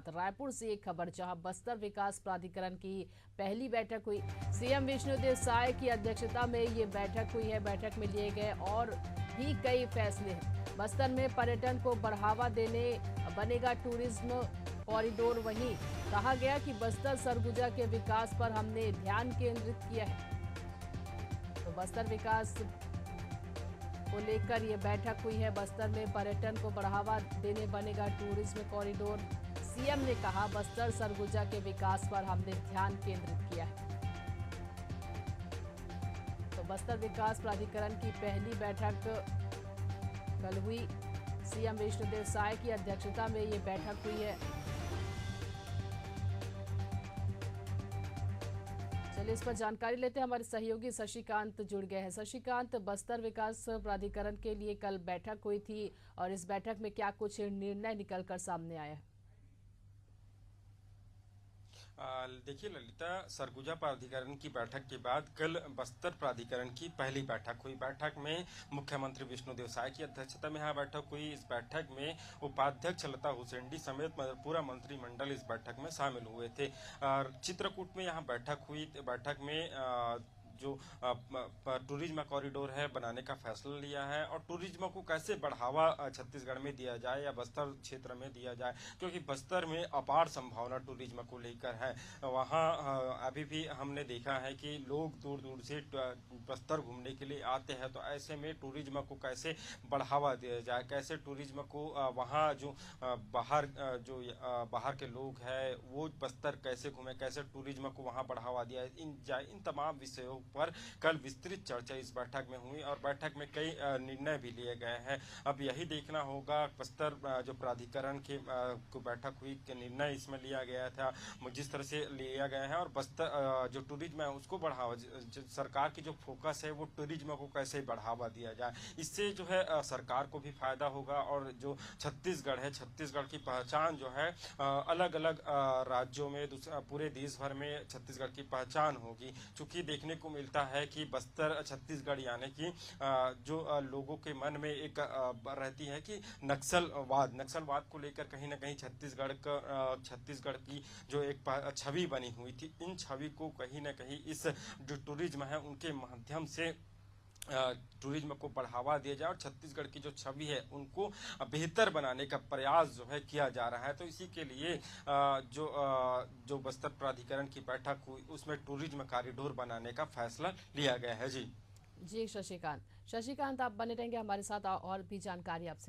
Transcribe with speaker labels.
Speaker 1: साथ रायपुर से एक खबर, जहां बस्तर विकास प्राधिकरण की पहली बैठक हुई। सीएम विष्णुदेव साय की अध्यक्षता में ये बैठक हुई है। बैठक में लिए गए और भी कई फैसले हैं। बस्तर में पर्यटन को बढ़ावा देने बनेगा टूरिज्म कॉरिडोर। वहीं कहा गया कि बस्तर सरगुजा के विकास पर हमने ध्यान केंद्रित किया है। तो बस्तर विकास को लेकर ये बैठक हुई है। बस्तर में पर्यटन को बढ़ावा देने बनेगा टूरिज्म कॉरिडोर। सीएम ने कहा, बस्तर सरगुजा के विकास पर हमने ध्यान केंद्रित किया है। तो बस्तर विकास प्राधिकरण की पहली बैठक कल हुई। सीएम विष्णुदेव साय की अध्यक्षता में ये बैठक हुई है। चलिए इस पर जानकारी लेते हैं, हमारे सहयोगी शशिकांत जुड़ गए हैं। शशिकांत, बस्तर विकास प्राधिकरण के लिए कल बैठक हुई थी और इस बैठक में क्या कुछ निर्णय निकलकर सामने आया है?
Speaker 2: देखिए ललिता, सरगुजा प्राधिकरण की बैठक के बाद कल बस्तर प्राधिकरण की पहली बैठक हुई। बैठक में मुख्यमंत्री विष्णुदेव साय की अध्यक्षता में यहाँ बैठक हुई। इस बैठक में उपाध्यक्ष लता हुसैंडी समेत पूरा मंत्रिमंडल इस बैठक में शामिल हुए थे। चित्रकूट में यहाँ बैठक हुई। बैठक में जो टूरिज्म कॉरिडोर है बनाने का फैसला लिया है और टूरिज्म को कैसे बढ़ावा छत्तीसगढ़ में दिया जाए या बस्तर क्षेत्र में दिया जाए, क्योंकि बस्तर में अपार संभावना टूरिज्म को लेकर है। वहाँ अभी भी हमने देखा है कि लोग दूर दूर से बस्तर घूमने के लिए आते हैं। तो ऐसे में टूरिज्म को कैसे बढ़ावा दिया जाए, कैसे टूरिज्म को वहाँ जो बाहर के लोग हैं वो बस्तर कैसे घूमे, कैसे टूरिज्म को वहाँ बढ़ावा दिया जाए, इन तमाम विषयों पर कल विस्तृत चर्चा इस बैठक में हुई और बैठक में कई निर्णय भी लिए गए हैं। अब यही देखना होगा बस्तर जो प्राधिकरण की बैठक हुई कि निर्णय इसमें लिया गया था जिस तरह से लिया गया है, और बस्तर जो टूरिज्म है उसको बढ़ावा, सरकार की जो फोकस है वो टूरिज्म को कैसे बढ़ावा दिया जाए, इससे जो है सरकार को भी फायदा होगा और जो छत्तीसगढ़ है, छत्तीसगढ़ की पहचान जो है अलग अलग राज्यों में पूरे देश भर में छत्तीसगढ़ की पहचान होगी। चूंकि देखने को मिलता है कि बस्तर छत्तीसगढ़ यानी कि जो लोगों के मन में एक रहती है कि नक्सलवाद को लेकर कहीं ना कहीं छत्तीसगढ़ की जो एक छवि बनी हुई थी, इन छवि को कहीं ना कहीं इस जो टूरिज्म है उनके माध्यम से टूरिज्म को बढ़ावा दिया जाए और छत्तीसगढ़ की जो छवि है उनको बेहतर बनाने का प्रयास जो है किया जा रहा है। तो इसी के लिए जो बस्तर प्राधिकरण की बैठक हुई उसमें टूरिज्म कॉरिडोर बनाने का फैसला लिया गया है। जी
Speaker 1: शशिकांत, आप बने रहेंगे हमारे साथ और भी जानकारी आपसे